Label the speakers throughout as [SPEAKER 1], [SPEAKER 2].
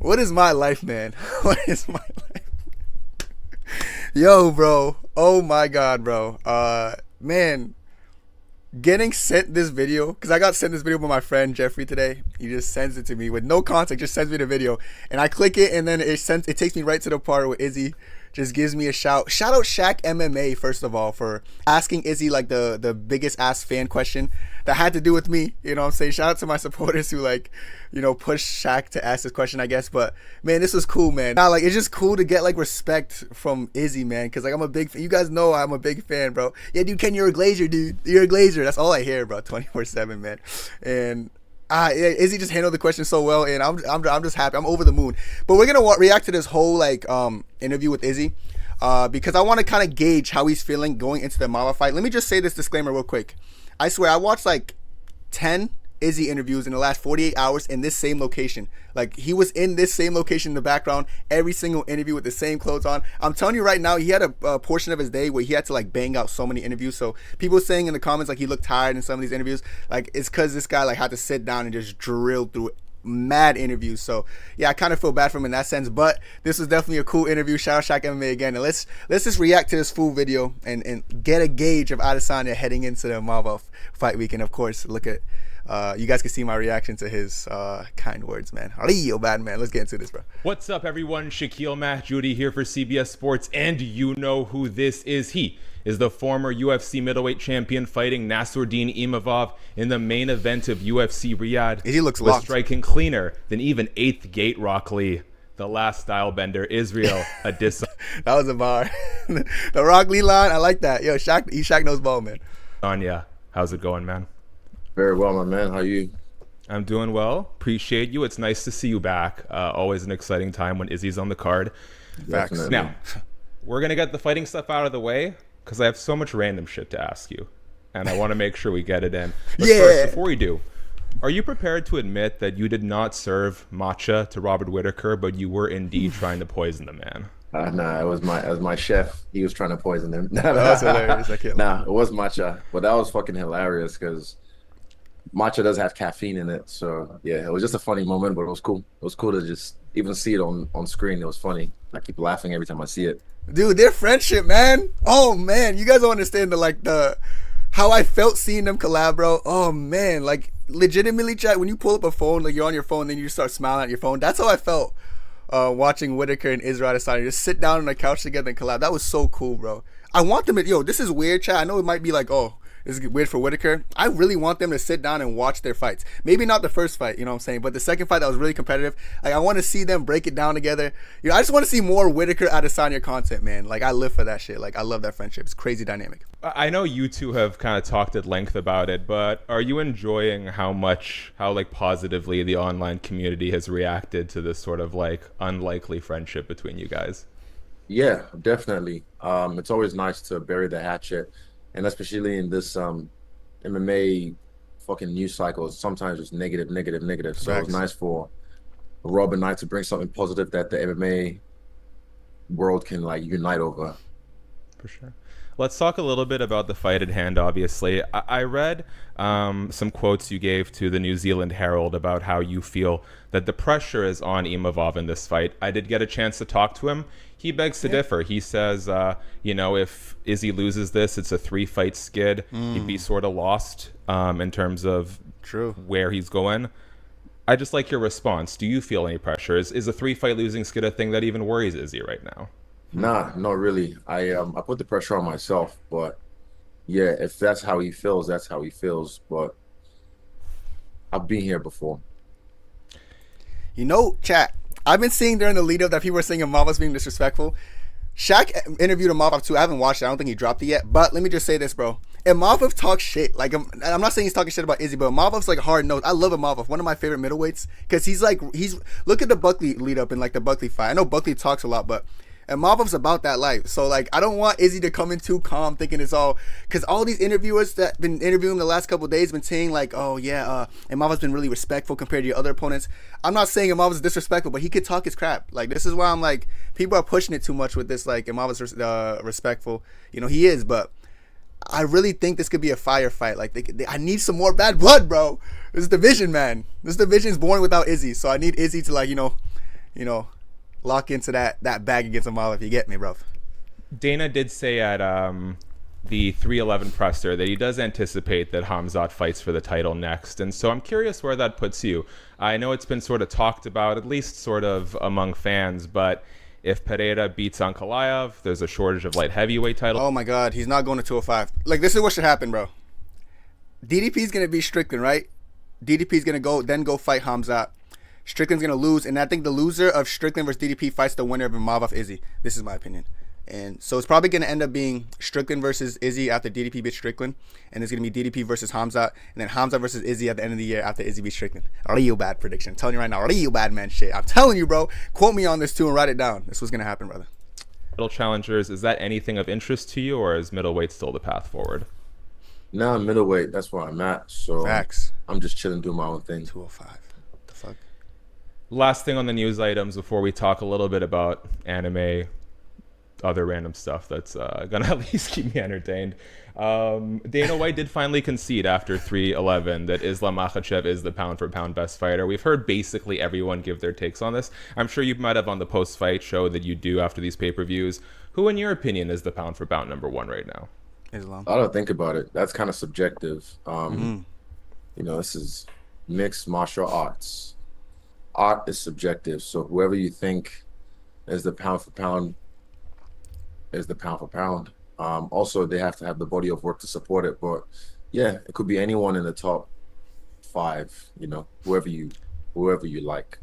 [SPEAKER 1] What is my life, man? What is my life? Yo, bro. Oh my god, bro. Man, getting sent this video, because I got sent this video by my friend Jeffrey today. He just sends it to me with no context, just sends me the video, and I click it, and then it takes me right to the part where Izzy just gives me a shout out Shaq MMA, first of all, for asking Izzy like the biggest ass fan question that had to do with me. You know what I'm saying? Shout out to my supporters who pushed Shaq to ask this question, I guess. But man, this was cool, man. Now, like, it's just cool to get like respect from Izzy, man, because like I'm a big fan. You guys know I'm a big fan, bro. Yeah, dude, Ken, you're a glazer, dude. You're a glazer. That's all I hear, bro, 24/7, man. And Izzy just handled the question so well, and I'm just happy. I'm over the moon. But we're gonna react to this whole interview with Izzy, because I want to kind of gauge how he's feeling going into the Mava fight. Let me just say this disclaimer real quick. I swear I watched like 10 Izzy interviews in the last 48 hours in this same location. Like, he was in this same location in the background, every single interview with the same clothes on. I'm telling you right now, he had a portion of his day where he had to like bang out so many interviews. So people saying in the comments like he looked tired in some of these interviews, like it's because this guy like had to sit down and just drill through mad interviews. So yeah, I kind of feel bad for him in that sense, but this was definitely a cool interview. Shout out Shaq MMA again, and let's just react to this full video and get a gauge of Adesanya heading into the Mava fight week. And of course, look at you guys can see my reaction to his kind words, man. Yo, bad man. Let's get into this, bro.
[SPEAKER 2] What's up, everyone? Shaquille Mahjoudi here for CBS Sports, and you know who this is. He is the former UFC middleweight champion fighting Nassourdine Imavov in the main event of UFC Riyadh.
[SPEAKER 1] He looks
[SPEAKER 2] was
[SPEAKER 1] locked.
[SPEAKER 2] Striking cleaner than even 8th Gate Rock Lee. The last style bender, Israel Adesanya.
[SPEAKER 1] That was a bar. The Rock Lee line, I like that. Yo, Shaq knows ball, man.
[SPEAKER 2] Anya, how's it going, man?
[SPEAKER 3] Very well, my man. How are you?
[SPEAKER 2] I'm doing well. Appreciate you. It's nice to see you back. Always an exciting time when Izzy's on the card.
[SPEAKER 3] Facts.
[SPEAKER 2] Now, we're going to get the fighting stuff out of the way because I have so much random shit to ask you, and I want to make sure we get it in. But first, before we do, are you prepared to admit that you did not serve matcha to Robert Whittaker, but you were indeed trying to poison the man?
[SPEAKER 3] Nah, it was my chef. He was trying to poison him.
[SPEAKER 1] That was hilarious. I can't
[SPEAKER 3] Nah, it was matcha, but that was fucking hilarious because matcha does have caffeine in it. So yeah, it was just a funny moment, but it was cool. It was cool to just even see it on screen. It was funny. I keep laughing every time I see it.
[SPEAKER 1] Dude, their friendship, man. Oh man, you guys don't understand the how I felt seeing them collab, bro. Oh man, like legitimately, chat, when you pull up a phone, like you're on your phone, then you just start smiling at your phone. That's how I felt watching Whittaker and Israel Adesanya just sit down on the couch together and collab. That was so cool, bro. I want them to, this is weird, chat. I know it might be like, oh, this is weird for Whittaker. I really want them to sit down and watch their fights. Maybe not the first fight, you know what I'm saying, but the second fight that was really competitive. Like, I want to see them break it down together. I just want to see more Whittaker Adesanya content, man. Like, I live for that shit. Like, I love that friendship. It's crazy dynamic.
[SPEAKER 2] I know you two have kind of talked at length about it, but are you enjoying how positively the online community has reacted to this sort of like unlikely friendship between you guys?
[SPEAKER 3] Yeah, definitely. It's always nice to bury the hatchet. And especially in this MMA fucking news cycle, sometimes it's negative. So
[SPEAKER 1] Facts.
[SPEAKER 3] it's nice for Rob and I to bring something positive that the MMA world can like unite over.
[SPEAKER 2] For sure. Let's talk a little bit about the fight at hand, obviously. I read some quotes you gave to the New Zealand Herald about how you feel that the pressure is on Imavov in this fight. I did get a chance to talk to him. He begs to differ. He says, if Izzy loses this, it's a 3-fight skid. He'd be sort of lost in terms of where he's going. I just like your response. Do you feel any pressure? Is a 3-fight losing skid a thing that even worries Izzy right now?
[SPEAKER 3] Nah, not really. I put the pressure on myself, but yeah, if that's how he feels, that's how he feels. But I've been here before.
[SPEAKER 1] Chat, I've been seeing during the lead up that people are saying Imavov's being disrespectful. Shaq interviewed Imavov too. I haven't watched it. I don't think he dropped it yet. But let me just say this, bro. Imavov talks shit. Like, I'm not saying he's talking shit about Izzy, but Imavov's like hard nose. I love Imavov, one of my favorite middleweights, because he's look at the Buckley lead up in like the Buckley fight. I know Buckley talks a lot, but Imavov's about that life. So like, I don't want Izzy to come in too calm thinking it's all, because all these interviewers that been interviewing him the last couple of days been saying like, oh yeah, Imavov's been really respectful compared to your other opponents. I'm not saying Imavov's disrespectful, but he could talk his crap. Like, this is why I'm like, people are pushing it too much with this, like Imavov's respectful. He is, but I really think this could be a firefight. Like, I need some more bad blood, bro. This division, man. This division is born without Izzy, so I need Izzy to like, lock into that bag against Amal if you get me, bro.
[SPEAKER 2] Dana did say at the 311 presser that he does anticipate that Hamzat fights for the title next. And so I'm curious where that puts you. I know it's been sort of talked about, at least sort of among fans, but if Pereira beats Ankalaev, there's a shortage of light heavyweight title.
[SPEAKER 1] Oh my God, he's not going to 205. Like, this is what should happen, bro. DDP's going to be Strickland, right? DDP's going to go fight Hamzat. Strickland's going to lose, and I think the loser of Strickland versus DDP fights the winner of Imavov Izzy. This is my opinion. And so it's probably going to end up being Strickland versus Izzy after DDP beats Strickland. And it's going to be DDP versus Hamzat. And then Hamzat versus Izzy at the end of the year after Izzy beats Strickland. Real bad prediction. I'm telling you right now, real bad man shit. I'm telling you, bro. Quote me on this too and write it down. This was going to happen, brother.
[SPEAKER 2] Middle challengers, is that anything of interest to you, or is middleweight still the path forward?
[SPEAKER 3] No, middleweight. That's where I'm at. So
[SPEAKER 1] Facts.
[SPEAKER 3] I'm just chilling, doing my own thing.
[SPEAKER 1] 205. What the fuck?
[SPEAKER 2] Last thing on the news items before we talk a little bit about anime, other random stuff that's gonna at least keep me entertained. Dana White did finally concede after 311 that Islam Makhachev is the pound for pound best fighter. We've heard basically everyone give their takes on this. I'm sure you might have on the post fight show that you do after these pay-per-views. Who in your opinion is the pound for pound number one right now?
[SPEAKER 1] Islam.
[SPEAKER 3] I don't think about it. That's kind of subjective. This is mixed martial arts. Art is subjective. So whoever you think is the pound for pound is the pound for pound. Also, they have to have the body of work to support it. But yeah, it could be anyone in the top 5. Whoever you like.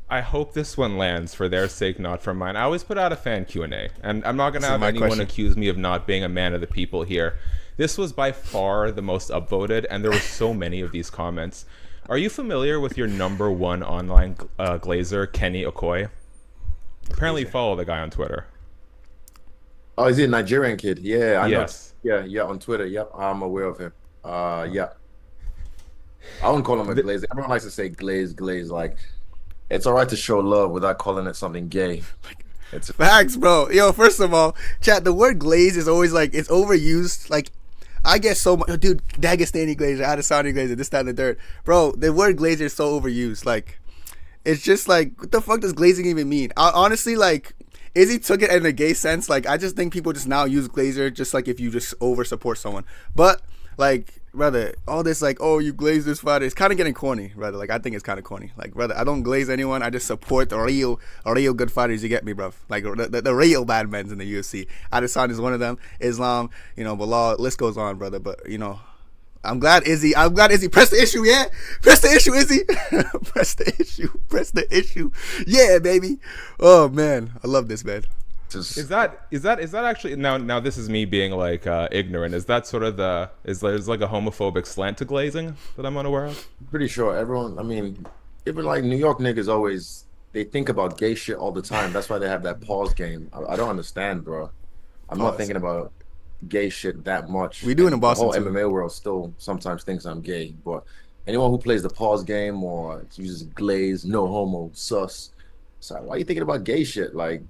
[SPEAKER 2] I hope this one lands for their sake, not for mine. I always put out a fan Q&A, and I'm not going to have anyone accuse me of not being a man of the people here. This was by far the most upvoted, and there were so many of these comments. Are you familiar with your number one online glazer, Kenny Okoye? Apparently you follow the guy on Twitter.
[SPEAKER 3] Oh, is he a Nigerian kid? Yeah, I know. Yeah, on Twitter. Yep, I'm aware of him. Yeah. I wouldn't call him a glazer. Everyone likes to say glaze. Like, it's all right to show love without calling it something gay. It's
[SPEAKER 1] facts, bro. Yo, first of all, chat, the word glaze is always like, it's overused. Like, I get so much, dude, Dagestani glazer, Adesanya glazer, this, that, and the third. Bro, the word glazer is so overused. Like, it's just like, what the fuck does glazing even mean? Honestly, like, Izzy took it in a gay sense. Like, I just think people just now use glazer just like if you just over support someone. But, like, brother, all this like, oh, you glaze this fighter, it's kind of getting corny, brother. Like, I think it's kind of corny. Like, brother, I don't glaze anyone. I just support the real good fighters. You get me, bro? Like, the real bad men in the UFC. Adesanya is one of them. Islam, Bilal, list goes on, brother. But, I'm glad Izzy press the issue, yeah? Press the issue, Izzy. Press the issue. Yeah, baby. Oh, man. I love this, man.
[SPEAKER 2] Is that actually now this is me being like ignorant. Is that sort of there's like a homophobic slant to glazing that I'm unaware of?
[SPEAKER 3] Pretty sure everyone, I mean, even like New York niggas always, they think about gay shit all the time. That's why they have that pause game. I don't understand, bro. I'm not thinking about gay shit that much.
[SPEAKER 1] We do it in Boston.
[SPEAKER 3] The whole MMA world still sometimes thinks I'm gay, but anyone who plays the pause game or uses glaze, no homo, sus. So why are you thinking about gay shit? Like,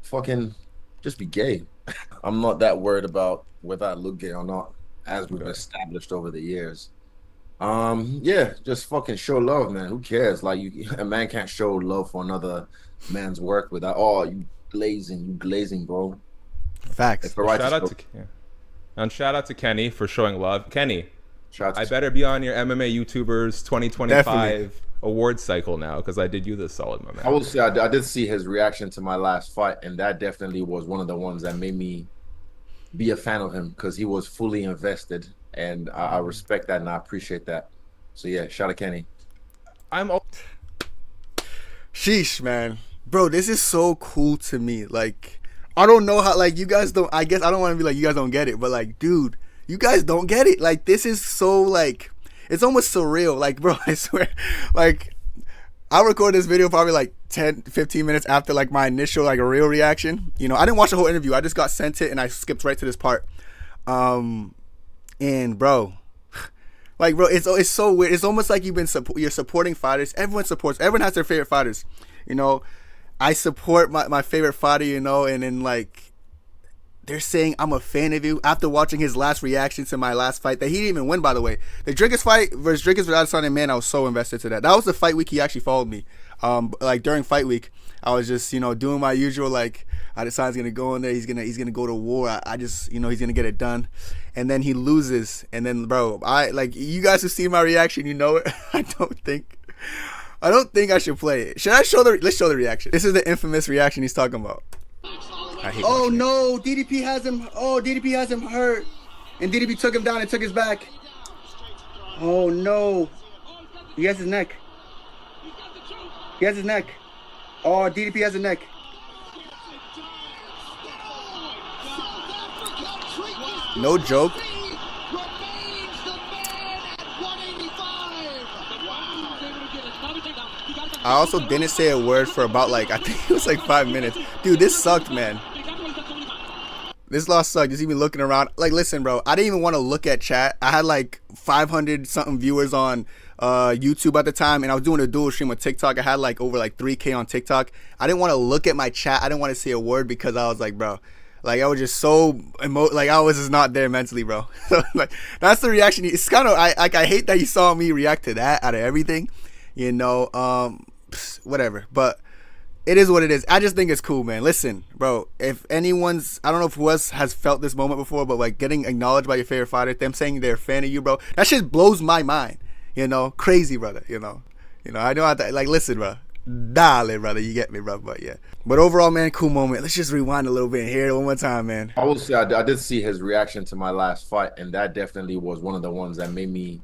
[SPEAKER 3] fucking just be gay. I'm not that worried about whether I look gay or not, as we've established over the years. Yeah, just fucking show love, man. Who cares? Like, a man can't show love for another man's work without, oh, you glazing, bro.
[SPEAKER 1] Facts.
[SPEAKER 2] Shout out to Kenny for showing love. Kenny, I better be on your MMA YouTubers 2025 Definitely. Award cycle now, because I did you this solid, my man.
[SPEAKER 3] I will say I did see his reaction to my last fight, and that definitely was one of the ones that made me be a fan of him, because he was fully invested, and I respect that and I appreciate that. So yeah, shout out Kenny.
[SPEAKER 1] Sheesh, man. Bro, this is so cool to me. Like, I don't know how, like, you guys don't, I guess I don't want to be like, you guys don't get it, but like, dude, you guys don't get it. Like, this is so, like, it's almost surreal. Like, bro, I swear, like, I recorded this video probably like 10, 15 minutes after like my initial like real reaction. I didn't watch the whole interview. I just got sent it and I skipped right to this part. And bro, like, bro, it's so weird. It's almost like you're supporting fighters. Everyone has their favorite fighters. I support my favorite fighter, and then like they're saying I'm a fan of you after watching his last reaction to my last fight that he didn't even win, by the way. The Driggers fight versus Adesanya, man, I was so invested to that. That was the fight week he actually followed me. Like during fight week, I was just doing my usual like Adesanya's gonna go in there, he's gonna go to war. I just he's gonna get it done, and then he loses, and then bro, I like you guys have seen my reaction, you know it. I don't think I should play it. Should I show the? Let's show the reaction. This is the infamous reaction he's talking about. I hate
[SPEAKER 4] Oh
[SPEAKER 1] watching it.
[SPEAKER 4] no, DDP has him. Oh, DDP has him hurt, and DDP took him down and took his back. Oh no, he has his neck. He has his neck. Oh, DDP has a neck.
[SPEAKER 1] No joke. I also didn't say a word for about like I think it was like 5 minutes. Dude, this sucked, man. This loss sucked. Just even looking around. Like, listen, bro. I didn't even want to look at chat. I had like 500 something viewers on YouTube at the time, and I was doing a dual stream with TikTok. I had like over like 3K on TikTok. I didn't want to look at my chat. I didn't want to say a word because I was like, bro, like I was just so like I was just not there mentally, bro. So like that's the reaction. It's kind of I hate that you saw me react to that out of everything, whatever. But it is what it is. I just think it's cool, man. Listen, bro, if anyone's, I don't know if who else has felt this moment before, but like getting acknowledged by your favorite fighter, them saying they're a fan of you, bro, that shit blows my mind. Crazy, brother. I know how to, like, listen, bro. Dale, brother, you get me, bro. But yeah. But overall, man, cool moment. Let's just rewind a little bit and hear it one more time, man.
[SPEAKER 3] I will say I did see his reaction to my last fight, and that definitely was one of the ones that made me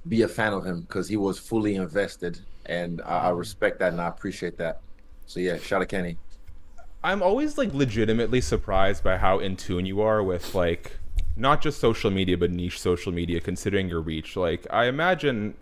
[SPEAKER 3] be a fan of him because he was fully invested, and I respect that and I appreciate that. So yeah, shout out Kenny.
[SPEAKER 2] I'm always like legitimately surprised by how in tune you are with like not just social media but niche social media, considering your reach. Like I imagine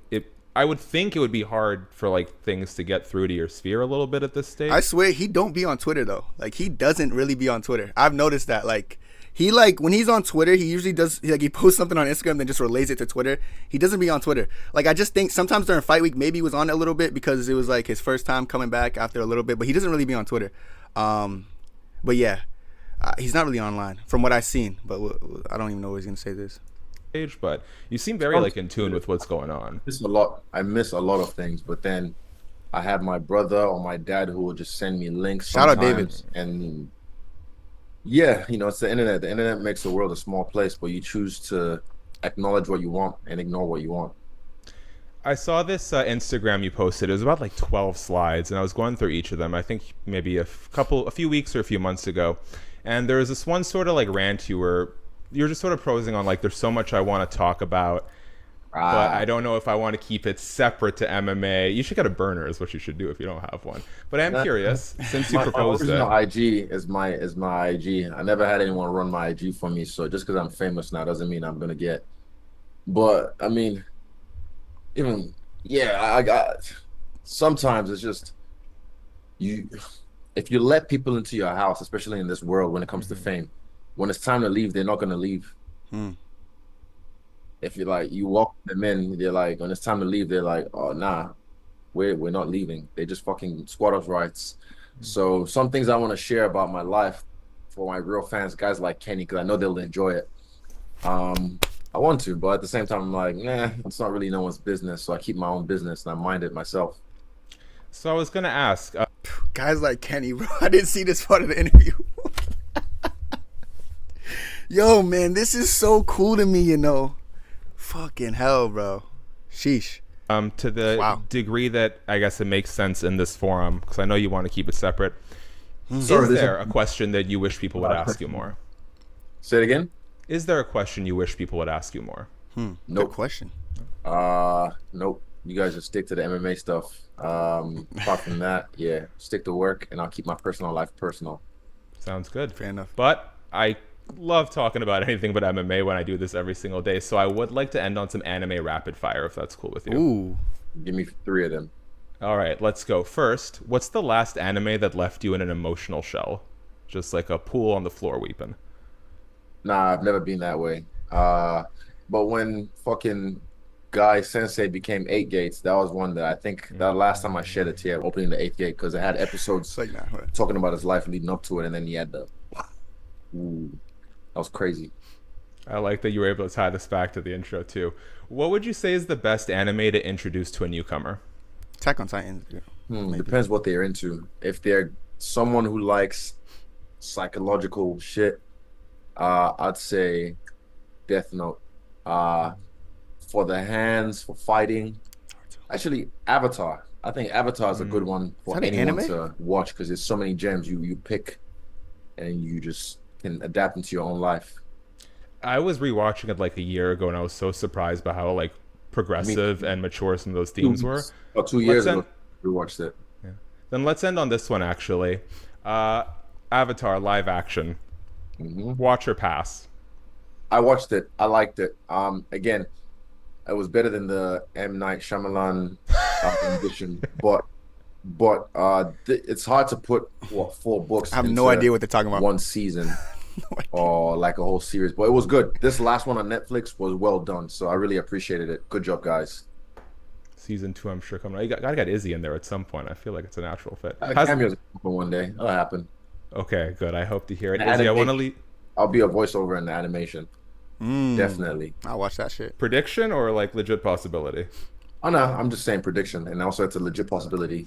[SPEAKER 2] I would think it would be hard for like things to get through to your sphere a little bit at this stage.
[SPEAKER 1] I swear he don't be on Twitter though. Like he doesn't really be on Twitter. I've noticed that. Like he like when he's on Twitter, he usually does like he posts something on Instagram then just relays it to Twitter. He doesn't be on Twitter. Like I just think sometimes during fight week maybe he was on it a little bit because it was like his first time coming back after a little bit, but he doesn't really be on Twitter. But yeah, he's not really online from what I've seen. But I don't even know what he's gonna say this.
[SPEAKER 2] But you seem very like in tune with what's going on.
[SPEAKER 3] I miss a lot of things, but then I have my brother or my dad who will just send me links.
[SPEAKER 1] Shout out David.
[SPEAKER 3] And yeah, it's the internet. The internet makes the world a small place, but you choose to acknowledge what you want and ignore what you want.
[SPEAKER 2] I saw this Instagram you posted. It was about like 12 slides, and I was going through each of them. I think maybe a few weeks or a few months ago, and there was this one sort of like rant you're just sort of prosing on like there's so much I want to talk about, but I don't know if I want to keep it separate to MMA. You should get a burner is what you should do if you don't have one. But I'm curious, since you proposed it.
[SPEAKER 3] My IG is my IG. I never had anyone run my IG for me, so just because I'm famous now doesn't mean I'm gonna get. But I mean, I got. Sometimes it's just if you let people into your house, especially in this world when it comes to fame, when it's time to leave, they're not gonna leave. If you walk them in, they're like, when it's time to leave, they're like, oh nah, we're not leaving. They just fucking squatters' rights. So some things I want to share about my life for my real fans, guys like Kenny, because I know they'll enjoy it. I want to, but at the same time, I'm like, nah, it's not really no one's business. So I keep my own business and I mind it myself.
[SPEAKER 2] So I was gonna ask,
[SPEAKER 1] guys like Kenny, bro. I didn't see this part of the interview. Yo, man, this is so cool to me, Fucking hell, bro. Sheesh.
[SPEAKER 2] To the degree that I guess it makes sense in this forum, because I know you want to keep it separate. Is there a question that you wish people would ask you more?
[SPEAKER 3] Say it again.
[SPEAKER 2] Is there a question you wish people would ask you more?
[SPEAKER 3] Nope.
[SPEAKER 1] Good question.
[SPEAKER 3] Nope. You guys just stick to the MMA stuff. Apart from that, yeah, stick to work, and I'll keep my personal life personal.
[SPEAKER 2] Sounds good.
[SPEAKER 1] Fair enough.
[SPEAKER 2] But I love talking about anything but MMA when I do this every single day, so I would like to end on some anime rapid fire, if that's cool with you.
[SPEAKER 1] Ooh.
[SPEAKER 3] Give me 3 of them.
[SPEAKER 2] All right, let's go. First, what's the last anime that left you in an emotional shell? Just like a pool on the floor weeping.
[SPEAKER 3] Nah, I've never been that way. But when fucking Guy Sensei became 8 Gates, that was one that I think that last time I shed a tear opening the 8th gate, because it had episodes talking about his life leading up to it, and then he had the ooh, that was crazy.
[SPEAKER 2] I like that you were able to tie this back to the intro too. What would you say is the best anime to introduce to a newcomer?
[SPEAKER 1] Attack on Titan. Maybe.
[SPEAKER 3] Depends what they're into. If they're someone who likes psychological shit, I'd say Death Note. Uh, for the hands, for fighting, actually Avatar. I think Avatar is a good one
[SPEAKER 1] Is
[SPEAKER 3] for
[SPEAKER 1] that an
[SPEAKER 3] anyone
[SPEAKER 1] anime?
[SPEAKER 3] to watch because there's so many gems you pick and you just can adapt into your own life.
[SPEAKER 2] I was rewatching it like a year ago, and I was so surprised by how like
[SPEAKER 3] I mean,
[SPEAKER 2] progressive and mature some of those
[SPEAKER 3] two
[SPEAKER 2] themes were.
[SPEAKER 3] weeks or two
[SPEAKER 2] Let's
[SPEAKER 3] years
[SPEAKER 2] end.
[SPEAKER 3] ago we watched it.
[SPEAKER 2] Yeah. Then let's end on this one actually. Uh, Avatar live action.
[SPEAKER 3] Hmm.
[SPEAKER 2] Watch or pass.
[SPEAKER 3] I watched it. I liked it. Again, it was better than the M Night Shyamalan edition, but it's hard to put what four books
[SPEAKER 1] I have no
[SPEAKER 3] into
[SPEAKER 1] idea what they're talking about.
[SPEAKER 3] one season
[SPEAKER 1] No idea.
[SPEAKER 3] or like a whole series. But it was good. This last one on Netflix was well done, so I really appreciated it. Good job, guys.
[SPEAKER 2] Season 2, I'm sure coming. You gotta get Izzy in there at some point. I feel like it's a natural fit.
[SPEAKER 3] Cameos for one day. That'll happen.
[SPEAKER 2] Okay, good. I hope to hear it.
[SPEAKER 3] And
[SPEAKER 2] Izzy, I want to
[SPEAKER 3] animation.
[SPEAKER 2] leave
[SPEAKER 3] I'll be a voiceover in the animation. Definitely.
[SPEAKER 1] I'll watch that shit.
[SPEAKER 2] prediction or like legit possibility.
[SPEAKER 3] Oh no, I'm just saying prediction, and also it's a legit possibility.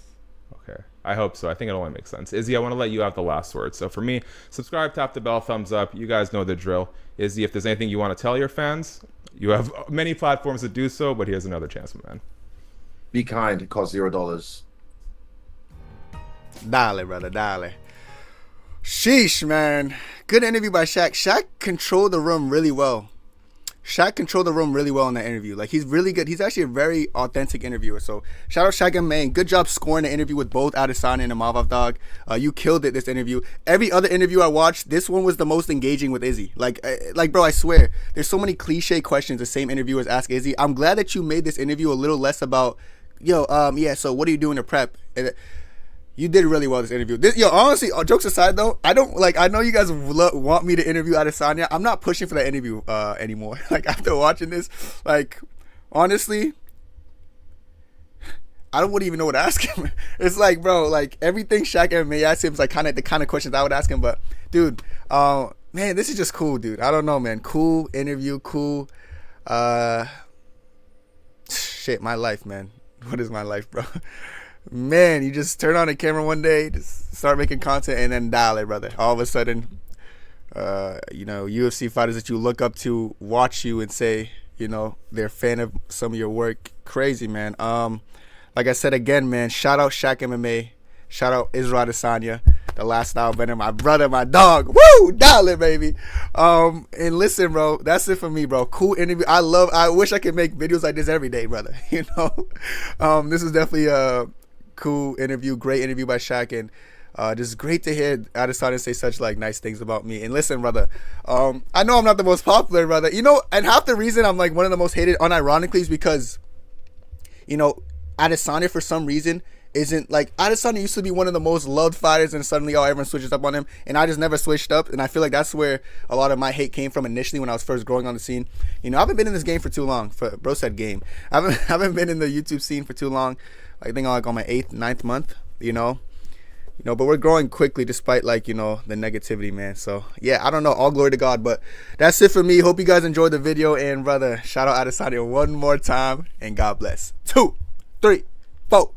[SPEAKER 2] Okay, I hope so. I think it only makes sense. Izzy, I want to let you have the last word. So for me, subscribe, tap the bell, thumbs up. You guys know the drill. Izzy, if there's anything you want to tell your fans, you have many platforms to do so, but here's another chance, my man.
[SPEAKER 3] Be kind. It costs $0.
[SPEAKER 1] Dale, brother, dale. Sheesh, man. Good interview by Shaq. Shaq controlled the room really well. Shaq controlled the room really well in that interview. Like, he's really good. He's actually a very authentic interviewer. So, shout out Shaq and man. Good job scoring the interview with both Adesanya and Imavov, dog. You killed it, this interview. Every other interview I watched, this one was the most engaging with Izzy. Like, bro, I swear. There's so many cliche questions the same interviewers ask Izzy. I'm glad that you made this interview a little less about, yeah, so what are you doing to prep? And, you did really well this interview. Honestly, jokes aside though, I know you guys want me to interview Adesanya. I'm not pushing for that interview anymore. Like after watching this, like honestly, I wouldn't even know what to ask him. It's like, bro, like everything Shaq and May asked him is like kind of the kind of questions I would ask him. But dude, man, this is just cool, dude. I don't know, man. Cool interview, cool. Shit, my life, man. What is my life, bro? Man, you just turn on the camera one day, just start making content, and then dial it, brother. All of a sudden, UFC fighters that you look up to watch you and say, they're a fan of some of your work. Crazy, man. Like I said again, man, shout out Shaq MMA. Shout out Israel Adesanya, the last style bender, my brother, my dog. Woo! Dial it, baby. And listen, bro, that's it for me, bro. Cool interview. I wish I could make videos like this every day, brother. This is definitely a cool interview, great interview by Shaq, and just great to hear Adesanya say such like nice things about me. And listen, brother, I know I'm not the most popular, brother, and half the reason I'm like one of the most hated unironically is because Adesanya for some reason isn't like, Adesanya used to be one of the most loved fighters, and suddenly everyone switches up on him, and I just never switched up. And I feel like that's where a lot of my hate came from initially when I was first growing on the scene. I haven't been in this game for too long. Bro said game. I haven't been in the YouTube scene for too long. I think I'm like on my 8th, 9th month, but we're growing quickly despite the negativity, man. So yeah, I don't know, all glory to God, but that's it for me. Hope you guys enjoyed the video, and brother, shout out Adesanya one more time, and God bless. 2, 3, 4.